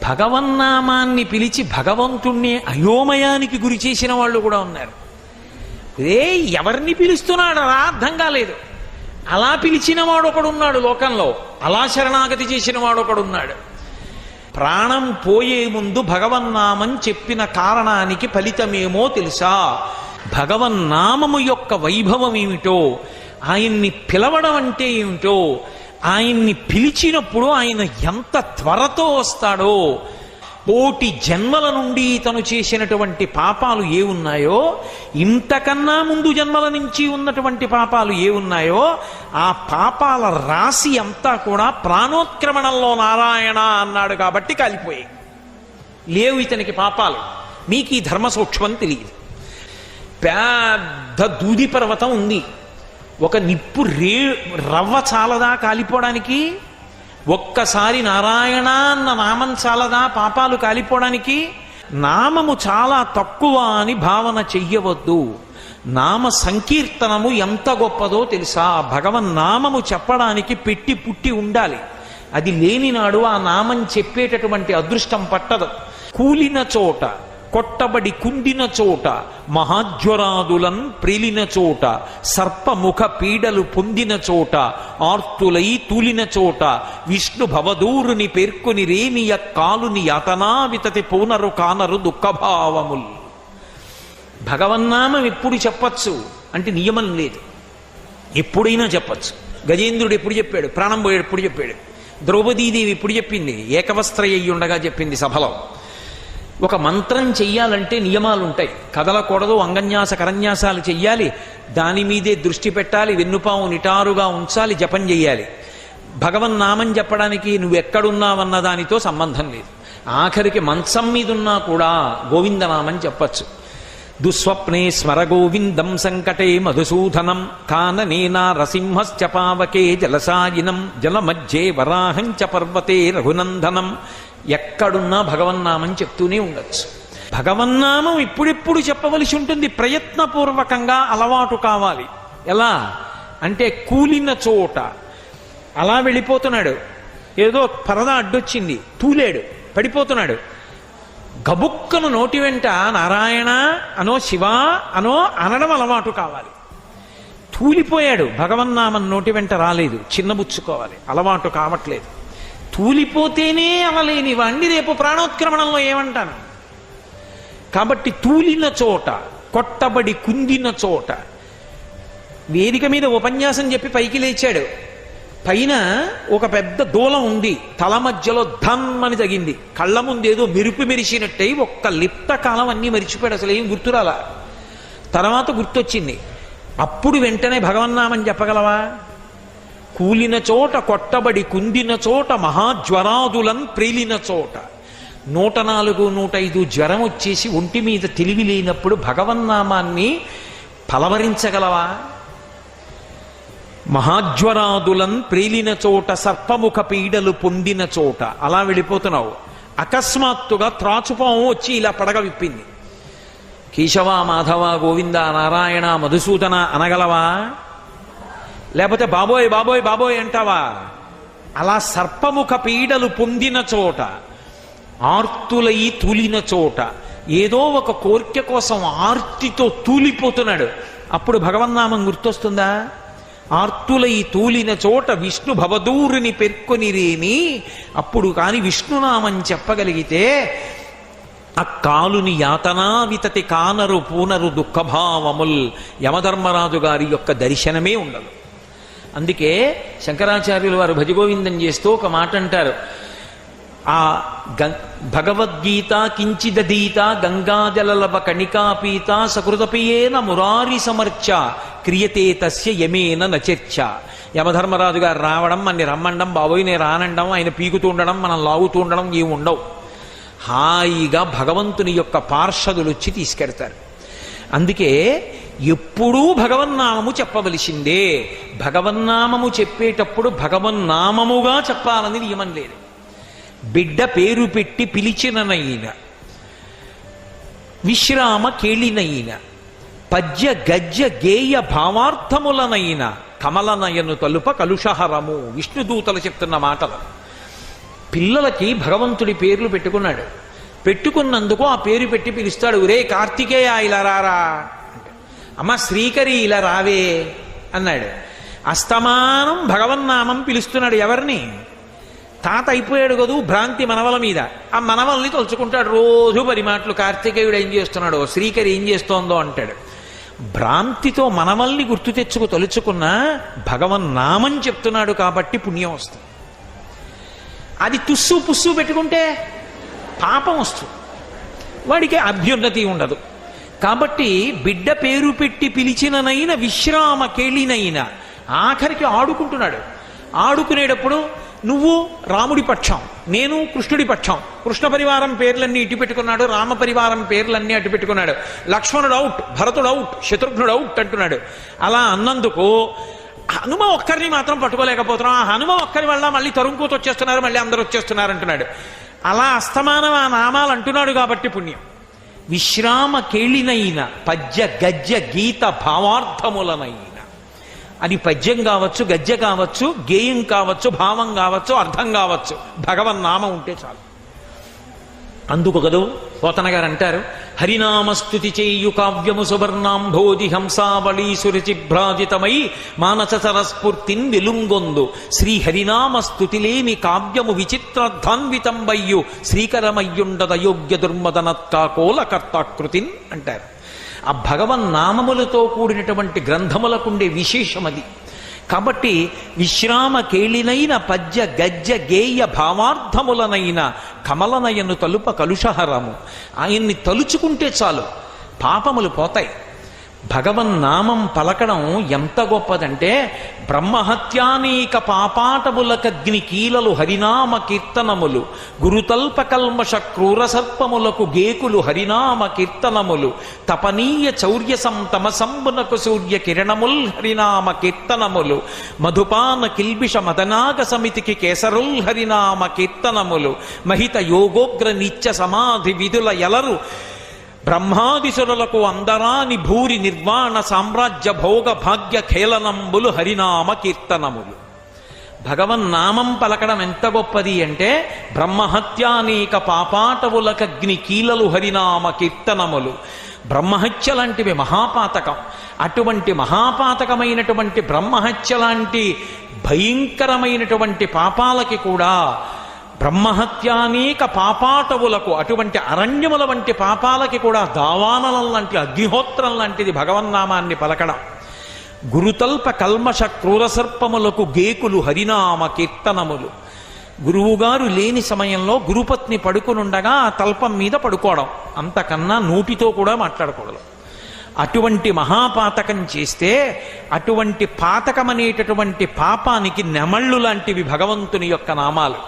భగవన్నామాన్ని పిలిచి భగవంతుణ్ణి అయోమయానికి గురి చేసిన వాళ్ళు కూడా ఉన్నారు. ఎవరిని పిలుస్తున్నాడు అలా అర్థం కాలేదు. అలా పిలిచిన వాడు ఒకడున్నాడు లోకంలో, అలా శరణాగతి చేసిన వాడు ఒకడున్నాడు. ప్రాణం పోయే ముందు భగవన్నామం చెప్పిన కారణానికి ఫలితమేమో తెలుసా? భగవన్నామము యొక్క వైభవం ఏమిటో, ఆయన్ని పిలవడం అంటే ఏమిటో, ఆయన్ని పిలిచినప్పుడు ఆయన ఎంత త్వరతో వస్తాడో, కోటి జన్మల నుండి తను చేసినటువంటి పాపాలు ఏ ఉన్నాయో, ఇంతకన్నా ముందు జన్మల నుంచి ఉన్నటువంటి పాపాలు ఏ ఉన్నాయో, ఆ పాపాల రాశి అంతా కూడా ప్రాణోత్క్రమణంలో నారాయణ అన్నాడు కాబట్టి కాలిపోయాయి. లేవు ఇతనికి పాపాలు. మీకు ఈ ధర్మ సూక్ష్మం తెలియదు. పెద్ద దూది పర్వతం ఉంది, ఒక నిప్పు రవ్వ చాలదా కాలిపోవడానికి? ఒక్కసారి నారాయణ అన్న నామం చాలదా పాపాలు కాలిపోవడానికి? నామము చాలా తక్కువ అని భావన చెయ్యవద్దు. నామ సంకీర్తనము ఎంత గొప్పదో తెలుసా? భగవన్నామము చెప్పడానికి పెట్టి పుట్టి ఉండాలి. అది లేనినాడు ఆ నామం చెప్పేటటువంటి అదృష్టం పట్టదు. కూలిన చోట, కొట్టబడి కుండిన చోట, మహాజ్వరాదులన్ ప్రేలిన చోట, సర్పముఖ పీడలు పొందిన చోట, ఆర్తులై తూలిన చోట, విష్ణు భవదూరుని పేర్కొని రేమియ కాలుని యాతనా వితతి పూనరు కానరు దుఃఖభావముల్. భగవన్నామం ఎప్పుడు చెప్పచ్చు అంటే నియమం లేదు, ఎప్పుడైనా చెప్పచ్చు. గజేంద్రుడు ఎప్పుడు చెప్పాడు? ప్రాణం పోయాడు ఎప్పుడు చెప్పాడు? ద్రౌపదీదేవి ఎప్పుడు చెప్పింది? ఏకవస్త్ర అయ్యి ఉండగా చెప్పింది సభలో. ఒక మంత్రం చెయ్యాలంటే నియమాలు ఉంటాయి. కదలకూడదు, అంగన్యాస కరన్యాసాలు చెయ్యాలి, దాని మీదే దృష్టి పెట్టాలి, వెన్నుపాము నిటారుగా ఉంచాలి, జపం చెయ్యాలి. భగవన్నామం చెప్పడానికి నువ్వెక్కడున్నావన్న దానితో సంబంధం లేదు. ఆఖరికి మంచం మీదున్నా కూడా గోవిందనామం చెప్పచ్చు. దుస్వప్నే స్మర గోవిందం సంకటే మధుసూదనం కాననేనా నరసింహశ్చ పావకే జలసాయినం జలమధ్యే వరాహంచ పర్వతే రఘునందనం. ఎక్కడున్నా భగవన్నామం చెప్తూనే ఉండొచ్చు. భగవన్నామం ఇప్పుడెప్పుడు చెప్పవలసి ఉంటుంది, ప్రయత్నపూర్వకంగా అలవాటు కావాలి. ఎలా అంటే కూలిన చోట అలా వెళ్ళిపోతున్నాడు, ఏదో పరద అడ్డొచ్చింది, తూలేడు, పడిపోతున్నాడు. గబుక్కను నోటి వెంట నారాయణ అనో శివ అనో అనడం అలవాటు కావాలి. తూలిపోయాడు, భగవన్నామం నోటి వెంట రాలేదు, చిన్నబుచ్చుకోవాలి, అలవాటు కావట్లేదు. తూలిపోతేనే అవలేని వాణ్ణి రేపు ప్రాణోత్క్రమణంలో ఏమంటాను? కాబట్టి తూలిన చోట, కొట్టబడి కుందిన చోట. వేదిక మీద ఉపన్యాసం చెప్పి పైకి లేచాడు, పైన ఒక పెద్ద దూలం ఉంది, తల మధ్యలో ధమ్మని తగింది. కళ్ళ ముందేదో మెరుపు మెరిసినట్టయి ఒక్క లిప్త కాలం అన్నీ మరిచిపోయాడు, అసలు ఏం గుర్తురాలా. తర్వాత గుర్తొచ్చింది. అప్పుడు వెంటనే భగవన్నామని చెప్పగలవా? కూలిన చోట, కొట్టబడి కుందిన చోట, మహాజ్వరాదులన్ ప్రేలిన చోట. 104, 105 జ్వరం వచ్చేసి ఒంటి మీద తెలివి లేనప్పుడు భగవన్నామాన్ని పలవరించగలవా? మహాజ్వరాదులన్ ప్రేలిన చోట, సర్పముఖ పీడలు పొందిన చోట. అలా వెళ్ళిపోతున్నావు. అకస్మాత్తుగా త్రాచుపాము వచ్చి ఇలా పడగ విప్పింది. కేశవ, మాధవ, గోవింద, నారాయణ, మధుసూదన అనగలవా? లేకపోతే బాబోయ్ బాబోయ్ బాబోయ్ అంటావా? అలా సర్పముఖ పీడలు పొందిన చోట, ఆర్తులై తూలిన చోట, ఏదో ఒక కోరిక కోసం ఆర్తితో తూలిపోతున్నాడు. అప్పుడు భగవన్నామం గుర్తొస్తుందా? ఆర్తులై తూలిన చోట విష్ణు భవదూరుని పేర్కొని రేమి. అప్పుడు కాని విష్ణునామం చెప్పగలిగితే ఆ కాలుని యాతనా వితతి కానరు పూనరు దుఃఖభావముల్. యమధర్మరాజు గారి యొక్క దర్శనమే ఉండదు. అందుకే శంకరాచార్యులు వారు భజగోవిందం చేస్తూ ఒక మాట అంటారు. ఆ భగవద్గీత కించిదీత గంగాజలలభ కణికాపీత సకృతపియేన మురారి సమర్చ క్రియతే తస్య యమేన నచర్చ. యమధర్మరాజు గారు రావడం, మనని రమ్మండం, బాబోయ్ నేను రానండం, ఆయన పీకుతూ ఉండడం, మనం లాగుతూ ఉండడం ఏమి ఉండవు. హాయిగా భగవంతుని యొక్క పార్షదులు వచ్చి తీసుకెడతారు. అందుకే ఎప్పుడూ భగవన్నామము చెప్పవలసిందే. భగవన్నామము చెప్పేటప్పుడు భగవన్నామముగా చెప్పాలని నియమం లేదు. బిడ్డ పేరు పెట్టి పిలిచిననైన, విశ్రామ కేళినైన, పద్య గద్య గేయ భావార్థములనైన కమలనయను తలుప కలుషహరము. విష్ణుదూతలు చెప్తున్న మాటలు. పిల్లలకి భగవంతుడి పేర్లు పెట్టుకున్నాడు. పెట్టుకున్నందుకు ఆ పేరు పెట్టి పిలుస్తాడు. ఒరే కార్తికేయ ఇలా రారా అంటే, అమ్మ శ్రీకరి ఇలా రావే అన్నాడు. అస్తమానం భగవన్నామం పిలుస్తున్నాడు. ఎవరిని? తాత అయిపోయాడు కదూ భ్రాంతి మనవల మీద. ఆ మనవల్ని తలుచుకుంటాడు రోజు 10 మాటలు. కార్తికేయుడు ఏం చేస్తున్నాడో, శ్రీకరి ఏం చేస్తోందో అంటాడు. భ్రాంతితో మనవల్ని గుర్తు తెచ్చుకు తలుచుకున్నా భగవన్నామం చెప్తున్నాడు కాబట్టి పుణ్యం వస్తుంది. అది తుస్సు పుస్సు పెట్టుకుంటే పాపం వస్తుంది, వాడికి అభ్యున్నతి ఉండదు. కాబట్టి బిడ్డ పేరు పెట్టి పిలిచిననైనా విశ్రామ కేళినైనా ఆఖరికి ఆడుకుంటున్నాడు. ఆడుకునేటప్పుడు నువ్వు రాముడి పక్షం, నేను కృష్ణుడి పక్షం. కృష్ణ పరివారం పేర్లన్నీ ఇటు పెట్టుకున్నాడు, రామ పరివారం పేర్లన్నీ అటు పెట్టుకున్నాడు. లక్ష్మణుడు అవుట్, భరతుడు అవుట్, శత్రుఘ్నుడు అవుట్ అంటున్నాడు. అలా అన్నందుకు హనుమ ఒక్కరిని మాత్రం పట్టుకోలేకపోతున్నాం. ఆ హనుమ ఒక్కరి వల్ల మళ్ళీ తరుంకూత వచ్చేస్తున్నారు, మళ్ళీ అందరూ వచ్చేస్తున్నారు అంటున్నాడు. అలా అస్తమానం ఆ నామాలు అంటున్నాడు కాబట్టి పుణ్యం. విశ్రామ కేళినైన పద్య గద్య గీత భావార్థములనైన, అది పద్యం కావచ్చు, గద్య కావచ్చు, గేయం కావచ్చు, భావం కావచ్చు, అర్థం కావచ్చు, భగవన్నామం ఉంటే చాలు. అందుకు కదూ పోతన గారు అంటారు, హరినామస్తుతి చేయు కావ్యము సువర్ణాంభోజి హంసావళీసురుచిభ్రాజితమై మానస సరస్ఫూర్తిన్ వెలుంగొందు శ్రీ హరినామస్తుతి లేని కావ్యము విచిత్రార్థాన్వితంబయ్యు శ్రీకరమయ్యుండదయోగ్య దుర్మదనత్కాకోల కర్తాకృతిన్ అంటారు. ఆ భగవన్నామములతో కూడినటువంటి గ్రంథములకుండే విశేషం అది. కాబట్టి విశ్రామ కేళినైన పద్య గద్య గేయ భావార్థములనైన కమలనయను తలుప కలుషహరము. ఆయన్ని తలుచుకుంటే చాలు పాపములు పోతాయి. భగవన్నామం పలకడం ఎంత గొప్పదంటే, బ్రహ్మహత్యానేక పాపాటములకగ్ని కీలలు హరినామ కీర్తనములు, గురుతల్ప కల్మష క్రూర సర్పములకు గేకులు హరినామ కీర్తనములు, తపనీయ చౌర్య సంతమసంబునకు సూర్య కిరణముల్ హరినామ కీర్తనములు, మధుపాన కిల్బిష మదనాగ సమితికి కేసరుల్ హరినామ కీర్తనములు, మహిత యోగోగ్ర నిత్య సమాధి విధుల ఎలరు బ్రహ్మాదిసురులకు అందరాని భూరి నిర్వాణ సామ్రాజ్య భోగ భాగ్య ఖేళనంబులు హరినామ కీర్తనములు. భగవన్నామం పలకడం ఎంత గొప్పది అంటే, బ్రహ్మహత్యానేక పాపాటవులకగ్ని కీలలు హరినామ కీర్తనములు. బ్రహ్మహత్య లాంటివి మహాపాతకం. అటువంటి మహాపాతకమైనటువంటి బ్రహ్మహత్య లాంటి భయంకరమైనటువంటి పాపాలకి కూడా, బ్రహ్మహత్యానేక పాపాటవులకు, అటువంటి అరణ్యముల వంటి పాపాలకి కూడా దావానలం లాంటి, అగ్నిహోత్రం లాంటిది భగవన్నామాన్ని పలకడం. గురుతల్ప కల్మష క్రూరసర్పములకు గేకులు హరినామ కీర్తనములు. గురువుగారు లేని సమయంలో గురుపత్ని పడుకునుండగా ఆ తల్పం మీద పడుకోవడం, అంతకన్నా నోటితో కూడా మాట్లాడకూడదు. అటువంటి మహాపాతకం చేస్తే, అటువంటి పాతకమనేటటువంటి పాపానికి నెమళ్ళు లాంటివి భగవంతుని యొక్క నామాలు.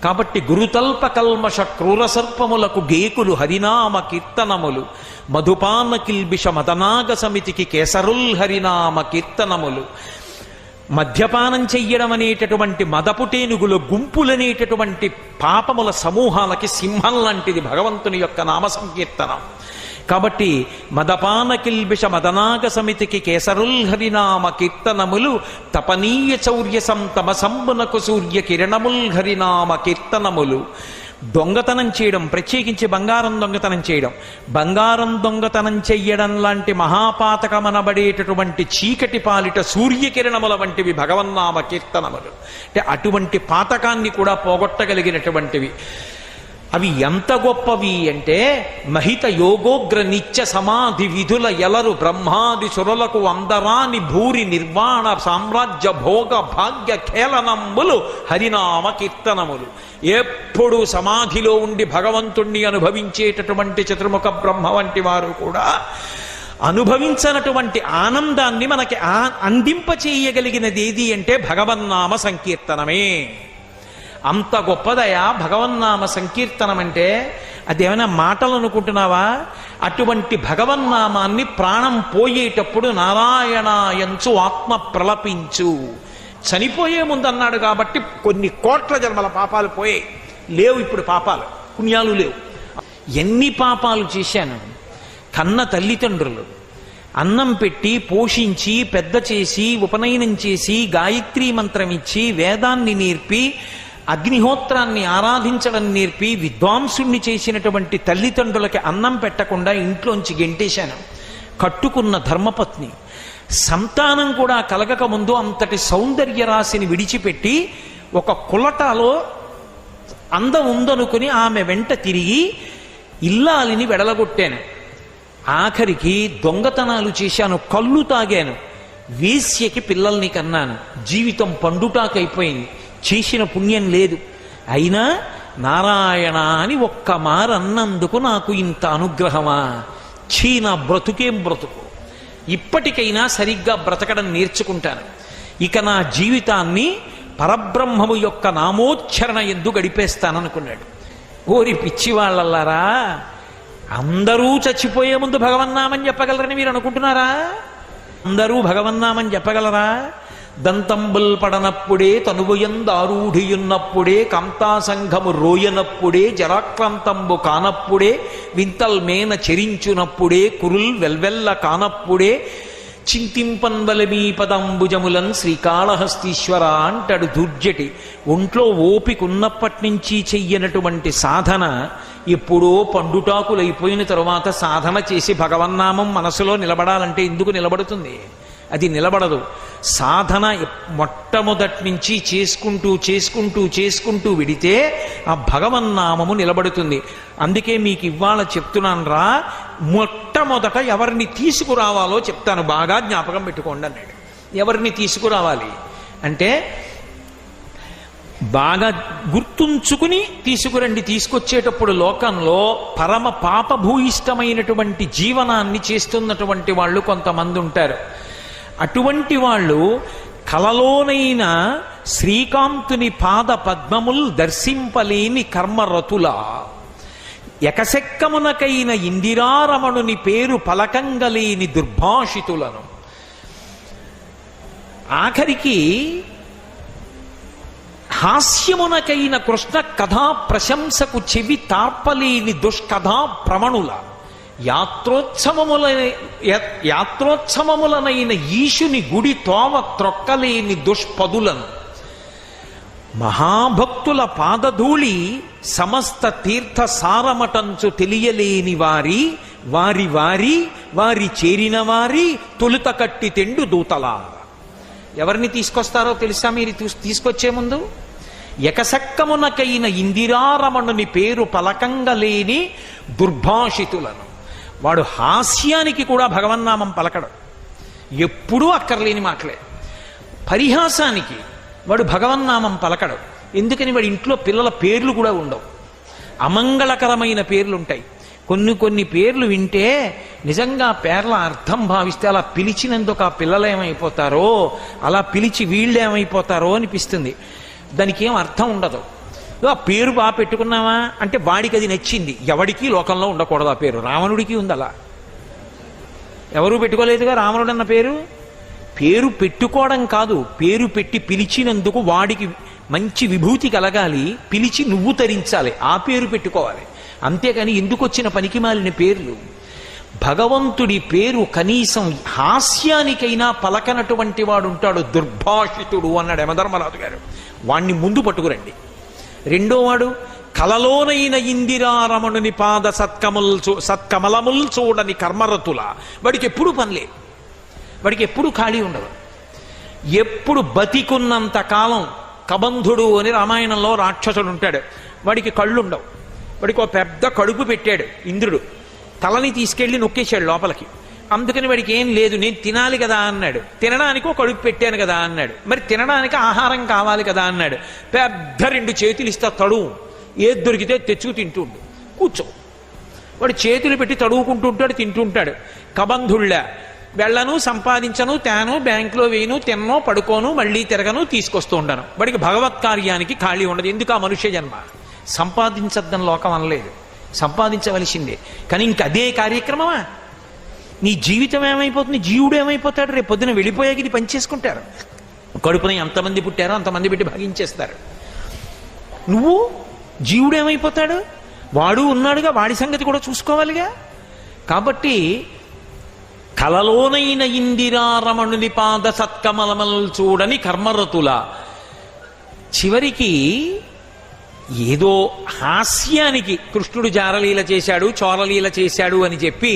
కాబట్టి గురుతల్ప కల్మష క్రూరసర్పములకు గేకులు హరినామ కీర్తనములు, మధుపాన కిల్బిష మదనాగ సమితికి కేసరుల్ హరినామ కీర్తనములు. మద్యపానం చెయ్యడం అనేటటువంటి మదపుటేనుగుల గుంపులనేటటువంటి పాపముల సమూహాలకి సింహం లాంటిది భగవంతుని యొక్క నామ సంకీర్తనం. కాబట్టి మదపాన కిల్బిష మదనాగ సమితికి కేసరుల్ హరినామ కీర్తనములు, తపనీయ చౌర్య సంతమసంబునకు సూర్య కిరణముల్ హరినామ కీర్తనములు. దొంగతనం చేయడం, ప్రత్యేకించి బంగారం దొంగతనం చేయడం, బంగారం దొంగతనం చెయ్యడం లాంటి మహాపాతకమనబడేటటువంటి చీకటి పాలిట సూర్యకిరణముల వంటివి భగవన్నామ కీర్తనములు. అంటే అటువంటి పాతకాన్ని కూడా పోగొట్టగలిగినటువంటివి. అవి ఎంత గొప్పవి అంటే, మహిత యోగోగ్ర నిత్య సమాధి విధుల ఎలరు బ్రహ్మాది సురులకు అందరాని భూరి నిర్వాణ సామ్రాజ్య భోగ భాగ్య ఖేళనంబులు హరినామ కీర్తనములు. ఎప్పుడు సమాధిలో ఉండి భగవంతుణ్ణి అనుభవించేటటువంటి చతుర్ముఖ బ్రహ్మ వంటి వారు కూడా అనుభవించనటువంటి ఆనందాన్ని మనకి అందింప చేయగలిగినది ఏది అంటే భగవన్నామ సంకీర్తనమే. అంత గొప్పదయా భగవన్నామ సంకీర్తనం అంటే. అదేమైనా మాటలు అనుకుంటున్నావా? అటువంటి భగవన్నామాన్ని ప్రాణం పోయేటప్పుడు నారాయణాయంచు ఆత్మ ప్రలపించు, చనిపోయే ముందు అన్నాడు కాబట్టి కొన్ని కోట్ల జన్మల పాపాలు పోయే లేవు. ఇప్పుడు పాపాలు పుణ్యాలు లేవు. ఎన్ని పాపాలు చేశాను. కన్న తల్లిదండ్రులు అన్నం పెట్టి పోషించి పెద్ద చేసి ఉపనయనం చేసి గాయత్రీ మంత్రం ఇచ్చి వేదాన్ని నేర్పి అగ్నిహోత్రాన్ని ఆరాధించడం నేర్పి విద్వాంసుణ్ణి చేసినటువంటి తల్లిదండ్రులకి అన్నం పెట్టకుండా ఇంట్లోంచి గెంటేశాను. కట్టుకున్న ధర్మపత్ని సంతానం కూడా కలగక ముందు అంతటి సౌందర్య రాశిని విడిచిపెట్టి ఒక కులటాలో అందం ఉందనుకుని ఆమె వెంట తిరిగి ఇల్లాలిని వెడలగొట్టాను. ఆఖరికి దొంగతనాలు చేశాను, కళ్ళు తాగాను, వేశ్యకి పిల్లల్ని కన్నాను. జీవితం పండుటాకైపోయింది, చేసిన పుణ్యం లేదు. అయినా నారాయణ అని ఒక్క మారన్నందుకు నాకు ఇంత అనుగ్రహమా? చీనా బ్రతుకేం బ్రతుకు. ఇప్పటికైనా సరిగ్గా బ్రతకడం నేర్చుకుంటాను. ఇక నా జీవితాన్ని పరబ్రహ్మము యొక్క నామోచ్చరణ ఎందు గడిపేస్తాననుకున్నాడు. ఓరి పిచ్చివాళ్ళల్లారా, అందరూ చచ్చిపోయే ముందు భగవన్నామని చెప్పగలరని మీరు అనుకుంటున్నారా? అందరూ భగవన్నామని చెప్పగలరా? దంతంబుల్ పడనప్పుడే, తనువుయందారూఢియున్నప్పుడే, కాంతాసంఘము రోయనప్పుడే, జరాక్రాంతంబు కానప్పుడే, వింతల్ మేన చెరించునప్పుడే, కురుల్ వెల్వెల్ల కానప్పుడే, చింతింపన్వలమీ పదంబుజములన్ శ్రీకాళహస్తీశ్వర అంటాడు దుర్జటి. ఒంట్లో ఓపిక ఉన్నప్పటి నుంచి చెయ్యనటువంటి సాధన ఎప్పుడో పండుటాకులైపోయిన తరువాత సాధన చేసి భగవన్నామం మనసులో నిలబడాలంటే ఎందుకు నిలబడుతుంది? అది నిలబడదు. సాధన మొట్టమొదటి నుంచి చేసుకుంటూ చేసుకుంటూ చేసుకుంటూ విడితే ఆ భగవన్నామము నిలబడుతుంది. అందుకే మీకు ఇవాళ చెప్తున్నాను రా, మొట్టమొదట ఎవరిని తీసుకురావాలో చెప్తాను, బాగా జ్ఞాపకం పెట్టుకోండి అన్నాడు. ఎవరిని తీసుకురావాలి అంటే బాగా గుర్తుంచుకుని తీసుకురండి. తీసుకొచ్చేటప్పుడు లోకంలో పరమ పాపభూయిష్టమైనటువంటి జీవనాన్ని చేస్తున్నటువంటి వాళ్ళు కొంతమంది ఉంటారు. అటువంటి వాళ్ళు కలలోనైనా శ్రీకాంతుని పాద పద్మముల్ దర్శింపలేని కర్మరతుల, ఎకశెక్కమునకైన ఇందిరారమణుని పేరు పలకంగలేని దుర్భాషితులను, ఆఖరికి హాస్యమునకైన కృష్ణ కథా ప్రశంసకు చెవి తార్పలేని దుష్కథా ప్రమణుల, యాత్రోత్సవములనైన ఈశుని గుడి తోవ త్రొక్కలేని దుష్పదులను, మహాభక్తుల పాదధూళి సమస్త తీర్థ సారమటంచు తెలియలేని వారి వారి వారి వారి చేరిన వారి తొలుత కట్టి తెండు దూతలా. ఎవరిని తీసుకొస్తారో తెలుసా మీరు తీసుకొచ్చే ముందు? ఎకసక్కమునకైన ఇందిరారమణుని పేరు పలకంగలేని దుర్భాషితులను. వాడు హాస్యానికి కూడా భగవన్నామం పలకడు, ఎప్పుడూ అక్కర్లేని మాటలే. పరిహాసానికి వాడు భగవన్నామం పలకడు. ఎందుకని? వాడి ఇంట్లో పిల్లల పేర్లు కూడా ఉండవు, అమంగళకరమైన పేర్లు ఉంటాయి. కొన్ని పేర్లు వింటే నిజంగా పేర్ల అర్థం భావిస్తే అలా పిలిచినందుకు ఆ పిల్లలు ఏమైపోతారో, అలా పిలిచి వీళ్ళు ఏమైపోతారో అనిపిస్తుంది. దానికి ఏం అర్థం ఉండదు. ఆ పేరు బాగా పెట్టుకున్నావా అంటే వాడికి అది నచ్చింది. ఎవడికి లోకంలో ఉండకూడదు ఆ పేరు. రావణుడికి ఉంది అలా, ఎవరూ పెట్టుకోలేదుగా రావణుడు అన్న పేరు. పేరు పెట్టుకోవడం కాదు, పేరు పెట్టి పిలిచినందుకు వాడికి మంచి విభూతి కలగాలి, పిలిచి నువ్వు తరించాలి, ఆ పేరు పెట్టుకోవాలి. అంతేకాని ఎందుకు వచ్చిన పనికిమాలిన పేర్లు? భగవంతుడి పేరు కనీసం హాస్యానికైనా పలకనటువంటి వాడు ఉంటాడు, దుర్భాషితుడు అన్నాడు యమధర్మరాజు గారు. వాణ్ణి ముందు పట్టుకురండి. రెండోవాడు కలలోనైన ఇందిరారమణుని పాద సత్కమలముల్ చూడని కర్మరతుల. వాడికి ఎప్పుడు పనిలే, వాడికి ఎప్పుడు ఖాళీ ఉండదు. ఎప్పుడు బతికున్నంత కాలం కబంధుడు అని రామాయణంలో రాక్షసుడు ఉంటాడు. వాడికి కళ్ళు ఉండవు. వాడికి ఒక పెద్ద కడుపు పెట్టాడు ఇంద్రుడు, తలని తీసుకెళ్లి నొక్కేశాడు లోపలికి. అందుకని వాడికి ఏం లేదు, నేను తినాలి కదా అన్నాడు. తినడానికి ఒక కడుపు పెట్టాను కదా అన్నాడు. మరి తినడానికి ఆహారం కావాలి కదా అన్నాడు. పెద్ద 2 చేతులు ఇస్తా, తడువు, ఏది దొరికితే తెచ్చుకు తింటుండు, కూర్చో. వాడు చేతులు పెట్టి తడువుకుంటూ ఉంటాడు, తింటుంటాడు. కబంధుళ్ళ వెళ్ళను, సంపాదించను, తేను, బ్యాంకులో వేయను, తిన్నో, పడుకోను, మళ్ళీ తిరగను, తీసుకొస్తూ ఉండను. వాడికి భగవత్ కార్యానికి ఖాళీ ఉండదు. ఎందుకు? ఆ మనుష్య జన్మ. సంపాదించద్దని లోకం అనలేదు, సంపాదించవలసిందే. కానీ ఇంక అదే కార్యక్రమమా? నీ జీవితం ఏమైపోతుంది? జీవుడు ఏమైపోతాడు? రేపు పొద్దున వెళ్ళిపోయాక ఇది పనిచేసుకుంటారు. కడుపున ఎంతమంది పుట్టారో అంతమంది పెట్టి భాగించేస్తారు. నువ్వు జీవుడు ఏమైపోతాడు? వాడు ఉన్నాడుగా, వాడి సంగతి కూడా చూసుకోవాలిగా. కాబట్టి కలలోనైన ఇందిరారమణుని పాద సత్కమలమల్ చూడని కర్మరతుల. చివరికి ఏదో హాస్యానికి కృష్ణుడు జారలీల చేశాడు, చోరలీల చేశాడు అని చెప్పి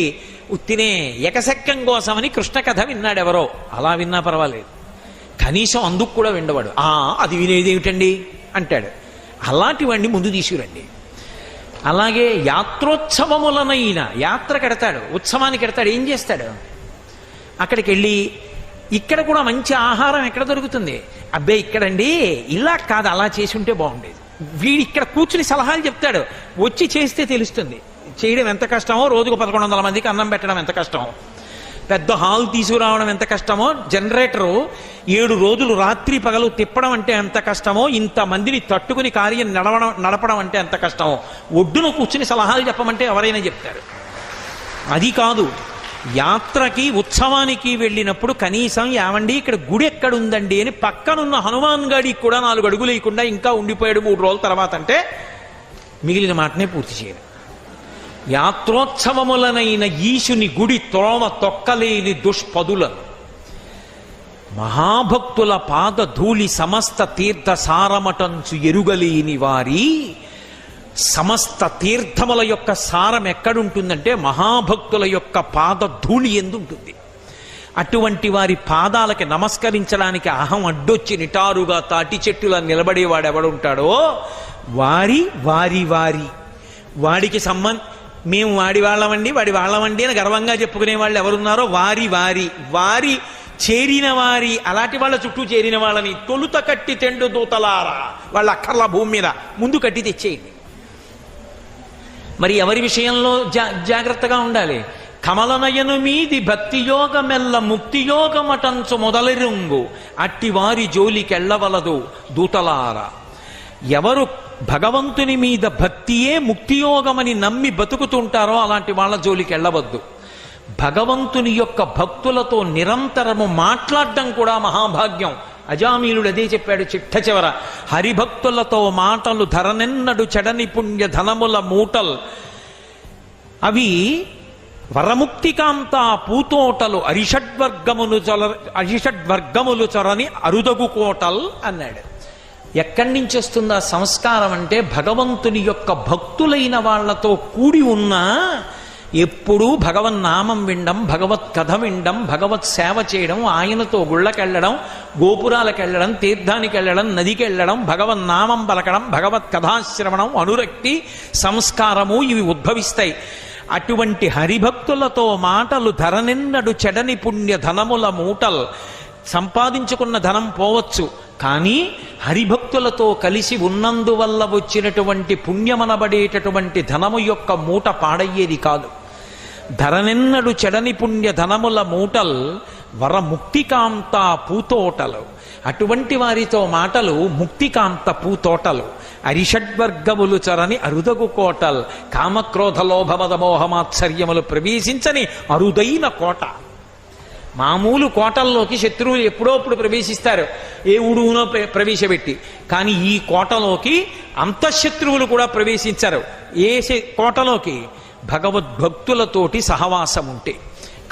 ఉత్తినే ఎకసెక్కం కోసమని కృష్ణ కథ విన్నాడెవరో. అలా విన్నా పర్వాలేదు, కనీసం అందుకు కూడా విండవాడు. అది వినేదేమిటండి అంటాడు. అలాంటివన్నీ ముందు తీసుకురండి. అలాగే యాత్రోత్సవములనైనా, యాత్రకు ఎడతాడు, ఉత్సవానికి ఎడతాడు, ఏం చేస్తాడు? అక్కడికి వెళ్ళి ఇక్కడ కూడా మంచి ఆహారం ఎక్కడ దొరుకుతుంది? అబ్బే ఇక్కడండి ఇలా కాదు, అలా చేసి ఉంటే బాగుండేది. వీడు ఇక్కడ కూర్చుని సలహాలు చెప్తాడు, వచ్చి చేస్తే తెలుస్తుంది చేయడం ఎంత కష్టమో, రోజుకు 1100 మందికి అన్నం పెట్టడం ఎంత కష్టమో, పెద్ద హాల్ తీసుకురావడం ఎంత కష్టమో, జనరేటరు 7 రోజులు రాత్రి పగలు తిప్పడం అంటే ఎంత కష్టమో, ఇంతమందిని తట్టుకుని కార్యం నడపడం అంటే ఎంత కష్టమో, ఒడ్డున కూర్చుని సలహాలు చెప్పమంటే ఎవరైనా చెప్తారు. అది కాదు, యాత్రకి ఉత్సవానికి వెళ్ళినప్పుడు కనీసం ఏమండి ఇక్కడ గుడి ఎక్కడుందండి అని పక్కనున్న హనుమాన్ గాడికి కూడా 4 అడుగులు వేయకుండా ఇంకా ఉండిపోయాడు 3 రోజుల తర్వాత అంటే మిగిలిన మాటనే పూర్తి చేయరు. యాత్రోత్సవములనైన ఈశుని గుడి త్రోవ తొక్కలేని దుష్పదులను మహాభక్తుల పాద ధూళి సమస్త తీర్థ సారమటంచు ఎరుగలేని వారి. సమస్త తీర్థముల యొక్క సారం ఎక్కడుంటుందంటే మహాభక్తుల యొక్క పాద ధూళి ఎందుంటుంది. అటువంటి వారి పాదాలకి నమస్కరించడానికి అహం అడ్డొచ్చి నిటారుగా తాటి చెట్టులా నిలబడేవాడెవడుంటాడో వారి వారి వారి వాడికి మేము వాడి వాళ్ళమండి అని గర్వంగా చెప్పుకునే వాళ్ళు ఎవరున్నారో వారి వారి వారి చేరిన వారి, అలాంటి వాళ్ళ చుట్టూ చేరిన వాళ్ళని తొలుత కట్టి తెండు దూతలారా, వాళ్ళ అక్కర్ల భూమి మీద ముందు కట్టి తెచ్చేయండి. మరి ఎవరి విషయంలో జాగ్రత్తగా ఉండాలి? కమలనయను మీది భక్తియోగమెల్ల ముక్తియోగమటంచు మొదలెరుంగు అట్టి వారి జోలికెళ్ళవలదు దూతలారా. ఎవరు భగవంతుని మీద భక్తియే ముక్తియోగమని నమ్మి బతుకుతుంటారో అలాంటి వాళ్ళ జోలికి వెళ్ళవద్దు. భగవంతుని యొక్క భక్తులతో నిరంతరము మాట్లాడడం కూడా మహాభాగ్యం. అజామీలుడు అదే చెప్పాడు చిట్ట చివర, హరిభక్తులతో మాటలు ధరనెన్నడు చెడని పుణ్య ధనముల మూటల్ అవి వరముక్తికాంత పూతోటలు అరిషడ్వర్గములు చొరని అరుదగు కోటల్ అన్నాడు. ఎక్కడి నుంచి వస్తుందా సంస్కారం అంటే భగవంతుని యొక్క భక్తులైన వాళ్లతో కూడి ఉన్నా ఎప్పుడూ భగవన్నామం వినడం, భగవత్ కథ వినడం, భగవత్ సేవ చేయడం, ఆయనతో గుళ్ళకెళ్ళడం, గోపురాలకెళ్ళడం, తీర్థానికి వెళ్ళడం, నదికి వెళ్ళడం, భగవన్నామం పలకడం, భగవత్ కథాశ్రవణం, అనురక్తి సంస్కారము ఇవి ఉద్భవిస్తాయి. అటువంటి హరిభక్తులతో మాటలు ధరనిన్నడు చెడని పుణ్య ధనముల మూటల్. సంపాదించుకున్న ధనం పోవచ్చు, కానీ హరిభక్తులతో కలిసి ఉన్నందువల్ల వచ్చినటువంటి పుణ్యమనబడేటటువంటి ధనము యొక్క మూట పాడయ్యేది కాదు. ధరనెన్నడు చెడని పుణ్య ధనముల మూటల్ వరముక్తికాంత పూతోటలు. అటువంటి వారితో మాటలు ముక్తికాంత పూతోటలు. అరిషడ్వర్గములు చరని అరుదగు కోటల్. కామక్రోధ లోభమద మోహమాత్సర్యములు ప్రవేశించని అరుదైన కోట. మామూలు కోటల్లోకి శత్రువులు ఎప్పుడోప్పుడు ప్రవేశిస్తారు, ఏ ఊడునో ప్రవేశపెట్టి. కానీ ఈ కోటలోకి అంతఃశత్రువులు కూడా ప్రవేశించరు. ఏ కోటలోకి? భగవద్భక్తులతోటి సహవాసం ఉంటే.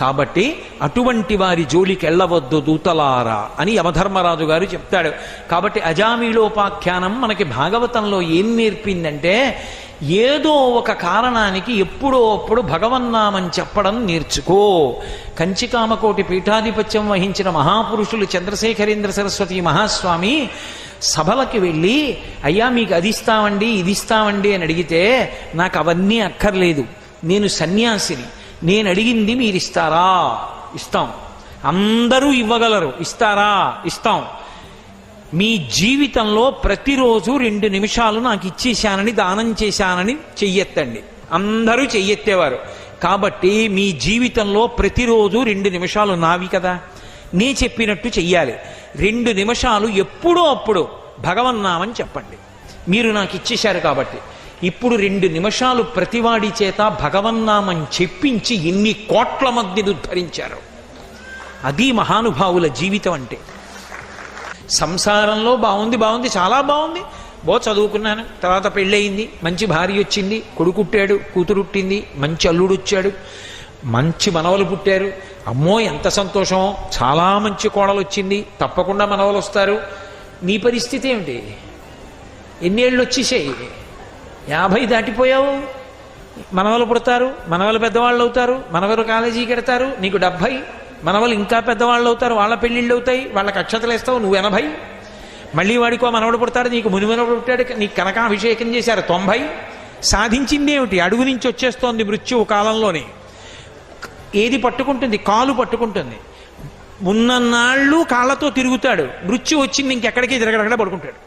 కాబట్టి అటువంటి వారి జోలికి వెళ్ళవద్దు దూతలారా అని యమధర్మరాజు గారు చెప్తాడు. కాబట్టి అజామీళోపాఖ్యానం మనకి భాగవతంలో ఏం నేర్పిందంటే, ఏదో ఒక కారణానికి ఎప్పుడో అప్పుడు భగవన్నామం చెప్పడం నేర్చుకో. కంచికామకోటి పీఠాధిపత్యం వహించిన మహాపురుషులు చంద్రశేఖరేంద్ర సరస్వతి మహాస్వామి సభలకి వెళ్ళి, అయ్యా మీకు అది ఇస్తామండి ఇది ఇస్తామండి అని అడిగితే, నాకు అవన్నీ అక్కర్లేదు, నేను సన్యాసిని, నేను అడిగింది మీరు ఇస్తారా? ఇస్తాం. అందరూ ఇవ్వగలరు, ఇస్తారా? ఇస్తాం. మీ జీవితంలో ప్రతిరోజు 2 నిమిషాలు నాకు ఇచ్చేశానని, దానం చేశానని చెయ్యెత్తండి. అందరూ చెయ్యెత్తేవారు. కాబట్టి మీ జీవితంలో ప్రతిరోజు 2 నిమిషాలు నావి కదా, నే చెప్పినట్టు చెయ్యాలి. 2 నిమిషాలు ఎప్పుడో అప్పుడు భగవన్నామని చెప్పండి. మీరు నాకు ఇచ్చేశారు కాబట్టి ఇప్పుడు 2 నిమిషాలు ప్రతివాడి చేత భగవన్నామం చెప్పించి ఎన్ని కోట్ల మందిని ఉద్ధరించారు. అది మహానుభావుల జీవితం అంటే. సంసారంలో బాగుంది, చాలా బాగుంది, చదువుకున్నాను, తర్వాత పెళ్ళయింది, మంచి భార్య వచ్చింది, కొడుకుట్టాడు, కూతురుట్టింది, మంచి అల్లుడు వచ్చాడు, మంచి మనవలు పుట్టారు, అమ్మో ఎంత సంతోషమో, చాలా మంచి కోడలు వచ్చింది, తప్పకుండా మనవలు వస్తారు. నీ పరిస్థితి ఏమిటి? ఎన్నేళ్ళు వచ్చేసాయి? 50 దాటిపోయావు. మనవలు పుడతారు, మనవలు పెద్దవాళ్ళు అవుతారు, మనవలు కాలేజీకి వెడతారు, నీకు 70, మనవలు ఇంకా పెద్దవాళ్ళు అవుతారు, వాళ్ళ పెళ్ళిళ్ళు అవుతాయి, వాళ్ళకి అక్షతలు వేస్తావు, నువ్వు 80. మళ్ళీ వాడికో మనవడు పుడతాడు, నీకు మునిమనవడు పుట్టాడు, నీకు కనకాభిషేకం చేశారు 90. సాధించింది ఏమిటి? అడుగు నుంచి వచ్చేస్తోంది మృత్యువు కాలంలోనే. ఏది పట్టుకుంటుంది? కాలు పట్టుకుంటుంది. ఉన్నన్నాళ్ళు కాళ్ళతో తిరుగుతాడు, మృత్యు వచ్చింది ఇంకెక్కడికి తిరగడక్కడ పడుకుంటాడు.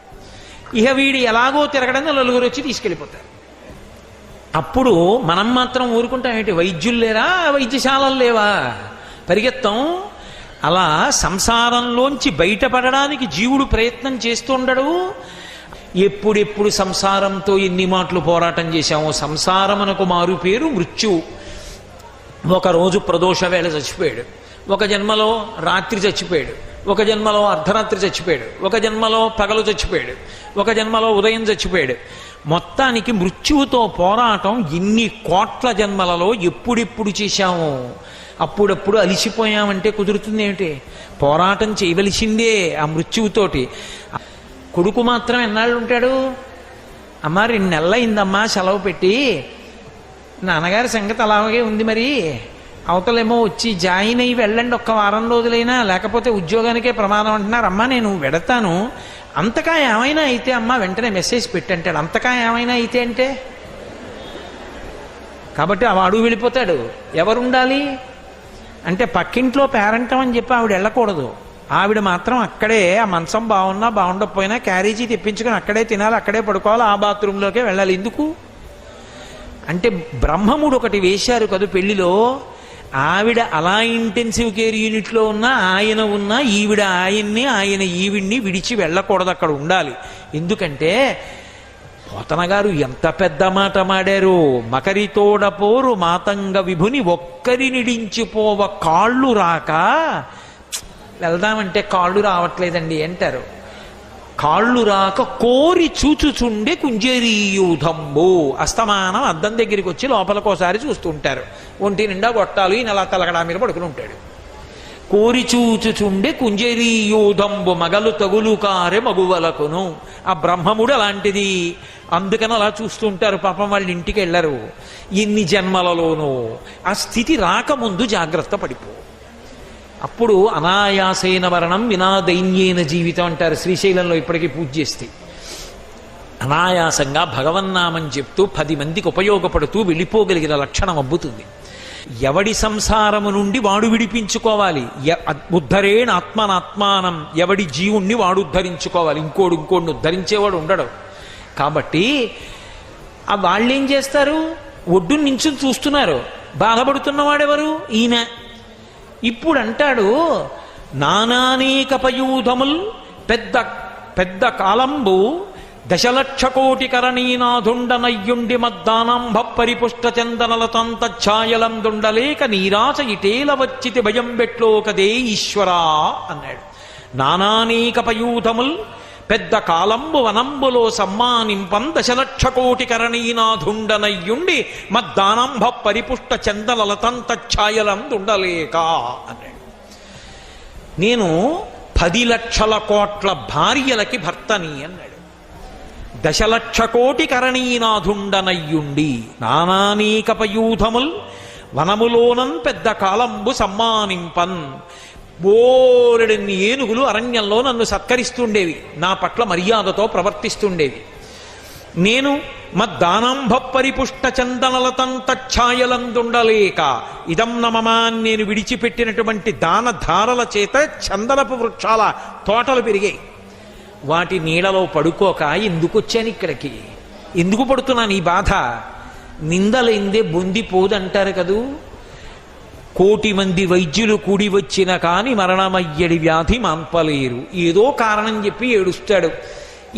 ఇహ వీడు ఎలాగో తిరగడం నలుగురు వచ్చి తీసుకెళ్ళిపోతారు. అప్పుడు మనం మాత్రం ఊరుకుంటాం ఏంటి? వైద్యులు లేరా? వైద్యశాలలు లేవా? పరిగెత్తాం. అలా సంసారంలోంచి బయటపడడానికి జీవుడు ప్రయత్నం చేస్తుండడు. ఎప్పుడెప్పుడు సంసారంతో ఎన్ని మాటలు పోరాటం చేశామో. సంసారమునకు మారు పేరు మృత్యువు. ఒకరోజు ప్రదోష వేళ చచ్చిపోయాడు, ఒక జన్మలో రాత్రి చచ్చిపోయాడు, ఒక జన్మలో అర్ధరాత్రి చచ్చిపోయాడు, ఒక జన్మలో పగలు చచ్చిపోయాడు, ఒక జన్మలో ఉదయం చచ్చిపోయాడు. మొత్తానికి మృత్యువుతో పోరాటం ఇన్ని కోట్ల జన్మలలో ఎప్పుడెప్పుడు చేశాము. అప్పుడప్పుడు అలిసిపోయామంటే కుదురుతుంది ఏమిటి? పోరాటం చేయవలసిందే ఆ మృత్యువుతోటి. కొడుకు మాత్రం ఎన్నాళ్ళు ఉంటాడు? అమ్మ 2 నెలలు అయిందమ్మా సెలవు పెట్టి, నాన్నగారి సంగతి అలాగే ఉంది, మరి అవతలేమో వచ్చి జాయిన్ అయ్యి వెళ్ళండి, ఒక్క వారం రోజులైనా, లేకపోతే ఉద్యోగానికే ప్రమాదం అంటున్నారు. అమ్మా నేను వెడతాను, అంతకా ఏమైనా అయితే అమ్మ వెంటనే మెసేజ్ పెట్టంటాడు. అంతకా ఏమైనా అయితే అంటే కాబట్టి వాడు వెళ్ళిపోతాడు. ఎవరుండాలి అంటే పక్కింట్లో పేరంటం అని చెప్పి ఆవిడ వెళ్ళకూడదు. ఆవిడ మాత్రం అక్కడే, ఆ మంచం బాగున్నా బాగుండకపోయినా క్యారేజీ తెప్పించుకొని అక్కడే తినాలి, అక్కడే పడుకోవాలి, ఆ బాత్రూంలోకే వెళ్ళాలి. ఎందుకు అంటే బ్రహ్మముడు ఒకటి వేశారు కదా పెళ్లిలో. ఆవిడ అలా ఇంటెన్సివ్ కేర్ యూనిట్లో ఉన్నా, ఆయన ఉన్నా, ఈవిడ ఆయన్ని, ఆయన ఈవిడ్ని విడిచి వెళ్ళకూడదు, అక్కడ ఉండాలి. ఎందుకంటే పోతన గారు ఎంత పెద్ద మాట మాడారు. మకరితోడపోరు మాతంగ విభుని ఒక్కరి నిడించిపోవ కాళ్ళు రాక. వెళ్దామంటే కాళ్ళు రావట్లేదండి అంటారు. కాళ్ళు రాక కోరి చూచుచుండే కుంజరీయూధంబు. అస్తమానం అద్దం దగ్గరికి వచ్చి లోపలకోసారి చూస్తుంటారు. ఒంటి నిండా గొట్టాలు, ఈయన అలా తలగడా మీద పడుకుని ఉంటాడు. కోరి చూచుచుండే కుంజరీయూధంబు మగలు తగులు కారె మగువలకును. ఆ బ్రహ్మముడు అలాంటిది. అందుకని అలా చూస్తుంటారు. పాపం వాళ్ళ ఇంటికి వెళ్ళరు. ఎన్ని జన్మలలోనూ ఆ స్థితి రాకముందు జాగ్రత్త పడిపో. అప్పుడు అనాయాసైన మరణం వినా దైన్యేన జీవితం అంటారు శ్రీశైలంలో. ఇప్పటికీ పూజ చేస్తే అనాయాసంగా భగవన్నామని చెప్తూ 10 మందికి ఉపయోగపడుతూ వెళ్ళిపోగలిగిన లక్షణం అబ్బుతుంది. ఎవడి సంసారము నుండి వాడు విడిపించుకోవాలి. ఉద్ధరేణ ఆత్మనాత్మానం. ఎవడి జీవుణ్ణి వాడు ఉద్ధరించుకోవాలి. ఇంకోడిని ఉద్ధరించేవాడు ఉండడు. కాబట్టి ఆ వాళ్ళేం చేస్తారు? ఒడ్డు నించుని చూస్తున్నారు. బాధపడుతున్నవాడెవరు? ఈయన. ఇప్పుడు అంటాడు, నానానేక పయూధముల్ పెద్ద పెద్ద కాలంబు దశలక్ష కోటి కరణీనాథుండనయ్యుండి మద్దానంభ పరిపుష్ట చందనలతంత ఛాయలందుండలేక నీరాచ ఇటేల వచ్చితి భయం బెట్లో కదే ఈశ్వరా అన్నాడు. నానానేక పయూధముల్ పెద్ద కాలంబు వనంబులో సమ్మానింపం దశలక్ష కోటి కరణీనాథుండనయ్యుండి మద్దానంభ పరిపుష్ట చందనలతంత ఛాయలందుండలేక అన్నాడు. నేను 10 లక్షల కోట్ల భార్యలకి భర్తని అన్నాడు. దశలక్ష కోటి కరణీనాథుండనయ్యుండి నానానేక పయూధముల్ వనములోనం పెద్ద కాలంబు సమ్మానింపన్. బోరెడన్ని ఏనుగులు అరణ్యంలో నన్ను సత్కరిస్తుండేవి, నా పట్ల మర్యాదతో ప్రవర్తిస్తుండేవి. నేను మద్దానంభ పరిపుష్ట చందనలతంత ఛాయలందుండలేక ఇదం నమమాన్ నేను విడిచిపెట్టినటువంటి దాన ధారల చేత చందనపు వృక్షాల తోటలు పెరిగాయి. వాటి నీడలో పడుకోక ఎందుకు వచ్చాను ఇక్కడికి? ఎందుకు పడుతున్నాను ఈ బాధ? నిందలైందే బొందిపోదంటారు కదూ. 1,000,000 మంది వైద్యులు కూడి వచ్చిన కాని మరణమయ్యడి వ్యాధి మాన్పలేరు. ఏదో కారణం చెప్పి ఏడుస్తాడు.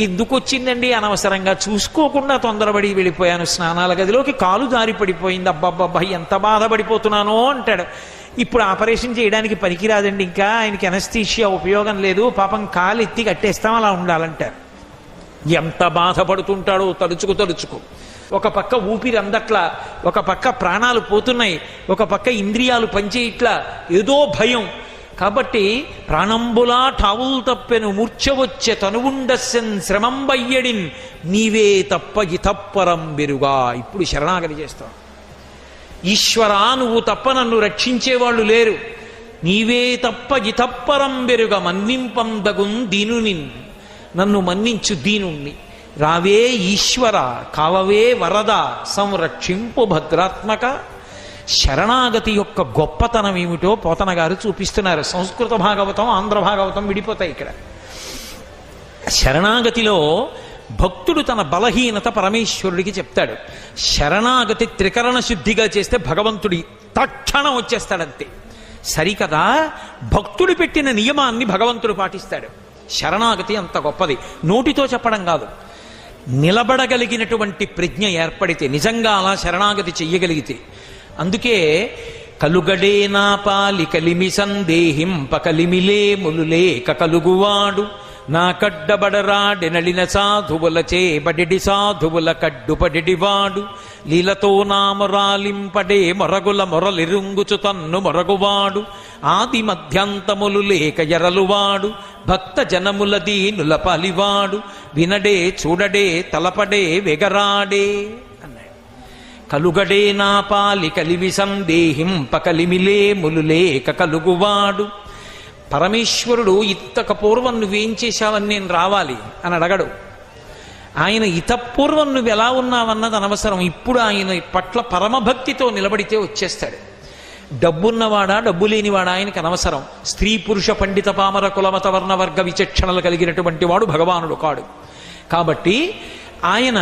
ఎందుకు వచ్చిందండి? అనవసరంగా చూసుకోకుండా తొందరపడి వెళ్ళిపోయాను. స్నానాల గదిలోకి కాలు జారి పడిపోయింది. అబ్బబ్బబ్బా ఎంత బాధపడిపోతున్నానో అంటాడు. ఇప్పుడు ఆపరేషన్ చేయడానికి పనికిరాదండి, ఇంకా ఆయనకి ఎనస్థీషియా ఉపయోగం లేదు, పాపం కాలు ఎత్తి కట్టేస్తాం, అలా ఉండాలంటారు. ఎంత బాధపడుతుంటాడో తలుచుకు. ఒక పక్క ఊపిరి అందట్లా, ఒక పక్క ప్రాణాలు పోతున్నాయి, ఒక పక్క ఇంద్రియాలు పనిచేయట్లా, ఏదో భయం. కాబట్టి ప్రాణంబులా ఠావుల్ తప్పెను మూర్ఛ వచ్చే తనువుండస్సెన్ శ్రమంబయ్యడిన్ నీవే తప్ప ఇతప్పరం బెరుగా. ఇప్పుడు శరణాగతి చేస్తాం. ఈశ్వరా నువ్వు తప్ప నన్ను రక్షించేవాళ్ళు లేరు, నీవే తప్ప ఇతప్పరం బెరుగా మన్నింపందగున్ దీనునిన్, నన్ను మన్నించు దీనుణ్ణి. రావే ఈశ్వర కావవే వరద సంరక్షింపు భద్రాత్మక. శరణాగతి యొక్క గొప్పతనం ఏమిటో పోతన గారు చూపిస్తున్నారు. సంస్కృత భాగవతం ఆంధ్ర భాగవతం విడిపోతాయి ఇక్కడ. శరణాగతిలో భక్తుడు తన బలహీనత పరమేశ్వరుడికి చెప్తాడు. శరణాగతి త్రికరణ శుద్ధిగా చేస్తే భగవంతుడి తక్షణం వచ్చేస్తాడంతే. సరికదా భక్తుడు పెట్టిన నియమాన్ని భగవంతుడు పాటిస్తాడు. శరణాగతి అంత గొప్పది. నోటితో చెప్పడం కాదు, నిలబడగలిగినటువంటి ప్రజ్ఞ ఏర్పడితే, నిజంగా అలా శరణాగతి చెయ్యగలిగితే. అందుకే కలుగడే నా పాలి కలిమి సందేహింప కలిమిలే ములులేక కలుగువాడు, నా కడ్డబడరాడెనలిన సాధువులచే బడిడి సాధువుల కడ్డుపడిడివాడు, లీలతో నామరాలింపడే మొరగుల మొరలిరుంగుచు తన్ను మొరగువాడు, ఆది మధ్యంతములు లేక ఎరలువాడు, భక్త జనముల దీనుల పాలివాడు, వినడే చూడడే తలపడే వెగరాడే అన్నాడు. కలుగడే నా పాలి కలివి సందేహింప కలిమిలే ములులేక కలుగువాడు. పరమేశ్వరుడు ఇంతకు పూర్వం నువ్వేం చేశావని నేను రావాలి అని అడగడు. ఆయన ఇతపూర్వం నువ్వు ఎలా ఉన్నావన్నది అనవసరం. ఇప్పుడు ఆయన పట్ల పరమభక్తితో నిలబడితే వచ్చేస్తాడు. డబ్బున్నవాడా డబ్బు లేనివాడా ఆయనకి అనవసరం. స్త్రీ పురుష పండిత పామర కులమత వర్ణ వర్గ విచక్షణలు కలిగినటువంటి వాడు భగవానుడు కాడు. కాబట్టి ఆయన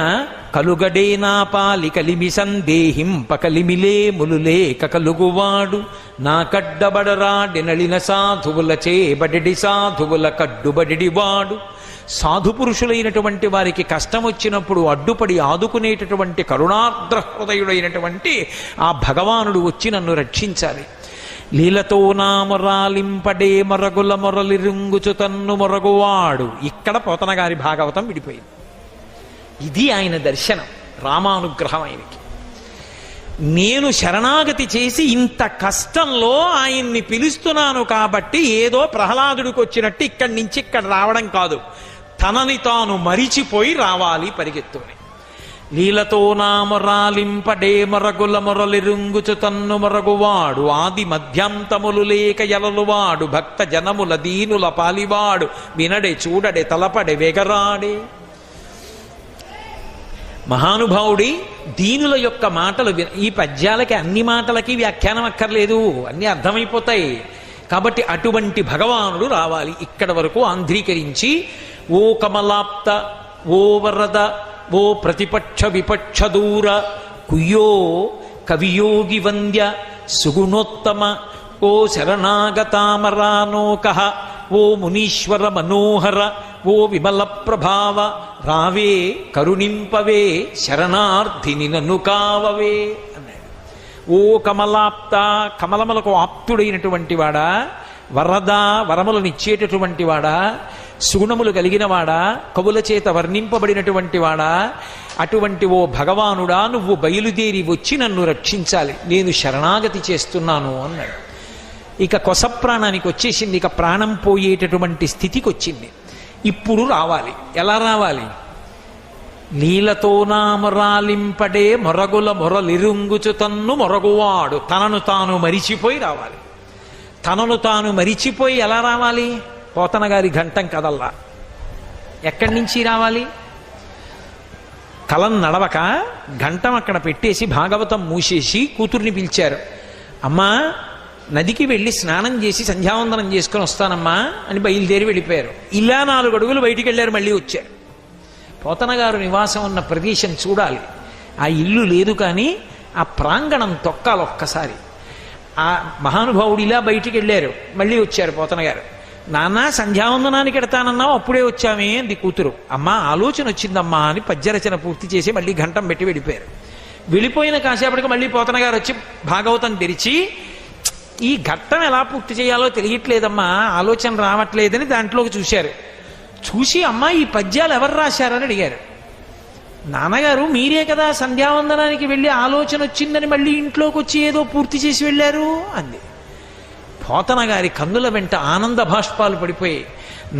కలుగడే నా పాలి కలిమి సందేహింప కలిమిలే ములులేక కలుగువాడు, నా కడ్డబడరాడెనలిన సాధువుల చేబడి సాధువుల కడ్డుబడివాడు. సాధు పురుషులైనటువంటి వారికి కష్టం వచ్చినప్పుడు అడ్డుపడి ఆదుకునేటటువంటి కరుణార్ద్ర హృదయుడైనటువంటి ఆ భగవానుడు వచ్చి నన్ను రక్షించాలి. లీలతో నామరాలింపడే మొరగుల మొరలిరుంగుచు తన్ను మొరగువాడు. ఇక్కడ పోతన గారి భాగవతం విడిపోయింది. ఇది ఆయన దర్శనం, రామానుగ్రహం ఆయనకి. నేను శరణాగతి చేసి ఇంత కష్టంలో ఆయన్ని పిలుస్తున్నాను కాబట్టి ఏదో ప్రహ్లాదుడికి వచ్చినట్టు ఇక్కడి నుంచి ఇక్కడ రావడం కాదు, తనని తాను మరిచిపోయి రావాలి పరిగెత్తుని. లీలతో నామరాలింపడే మొరగుల మొరలిరుంగుచు తన్ను మొరగువాడు, ఆది మధ్యాంతములు లేక ఎలలువాడు, భక్త జనముల దీనుల పాలివాడు, వినడే చూడడే తలపడే వెగరాడే. మహానుభావుడి దీనుల యొక్క మాటలు ఈ పద్యాలకి అన్ని మాటలకి వ్యాఖ్యానం అక్కర్లేదు, అన్నీ అర్థమైపోతాయి. కాబట్టి అటువంటి భగవానుడు రావాలి. ఇక్కడ వరకు ఆంధ్రీకరించి ఓ కమలాప్త, ఓ వరద, ఓ ప్రతిపక్ష విపక్ష దూర, కుయ్యో కవియోగి వంద్య సుగుణోత్తమ, ఓ శరణాగతామరానోక, ఓ మునీశ్వర మనోహర, ఓ విమల ప్రభావ, రావే కరుణింపవే శరణార్థిని నన్ను కావవే అన్నాడు. ఓ కమలాప్త, కమలములకు ఆప్తుడైనటువంటి వాడా, వరద, వరములను ఇచ్చేటటువంటి వాడా, సుగుణములు కలిగిన వాడా, కవుల చేత వర్ణింపబడినటువంటి వాడా, అటువంటి ఓ భగవానుడా నువ్వు బయలుదేరి వచ్చి నన్ను రక్షించాలి, నేను శరణాగతి చేస్తున్నాను అన్నాడు. ఇక కొస ప్రాణానికి వచ్చేసింది, ఇక ప్రాణం పోయేటటువంటి స్థితికి వచ్చింది. ఇప్పుడు రావాలి. ఎలా రావాలి? లీలతో నామరాలింపడే మొరగుల మొరలిరుంగుచు తన్ను మొరగువాడు. తనను తాను మరిచిపోయి రావాలి. తనను తాను మరిచిపోయి ఎలా రావాలి? పోతన గారి ఘంటం కదల్లా. ఎక్కడి నుంచి రావాలి? కలం నడవక ఘంటం అక్కడ పెట్టేసి భాగవతం మూసేసి కూతుర్ని పిలిచారు. అమ్మా నదికి వెళ్ళి స్నానం చేసి సంధ్యావందనం చేసుకుని వస్తానమ్మా అని బయలుదేరి వెళ్ళిపోయారు. ఇలా 4 అడుగులు బయటికి వెళ్ళారు, మళ్ళీ వచ్చారు. పోతన గారు నివాసం ఉన్న ప్రదేశం చూడాలి. ఆ ఇల్లు లేదు కానీ ఆ ప్రాంగణం తొక్కాలి ఒక్కసారి. ఆ మహానుభావుడు ఇలా బయటికి వెళ్ళారు, మళ్ళీ వచ్చారు. పోతన గారు, నాన్న సంధ్యావందనానికి ఎడతానన్నావు, అప్పుడే వచ్చామే అంది కూతురు. అమ్మా ఆలోచన వచ్చిందమ్మా అని పద్యరచన పూర్తి చేసి మళ్ళీ ఘంటం పెట్టి వెళ్ళిపోయారు. వెళ్ళిపోయిన కాసేపటికి మళ్ళీ పోతన గారు వచ్చి భాగవతం తెరిచి, ఈ ఘట్టం ఎలా పూర్తి చేయాలో తెలియట్లేదమ్మా, ఆలోచన రావట్లేదని దాంట్లోకి చూశారు. చూసి అమ్మా ఈ పద్యాలు ఎవరు రాశారని అడిగారు. నాన్నగారు మీరే కదా సంధ్యావందనానికి వెళ్ళి ఆలోచన వచ్చిందని మళ్ళీ ఇంట్లోకి వచ్చి ఏదో పూర్తి చేసి వెళ్ళారు అంది. పోతన గారి కన్నుల వెంట ఆనంద భాష్పాలు పడిపోయి,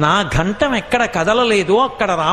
నా ఘంటం ఎక్కడ కదలలేదో అక్కడ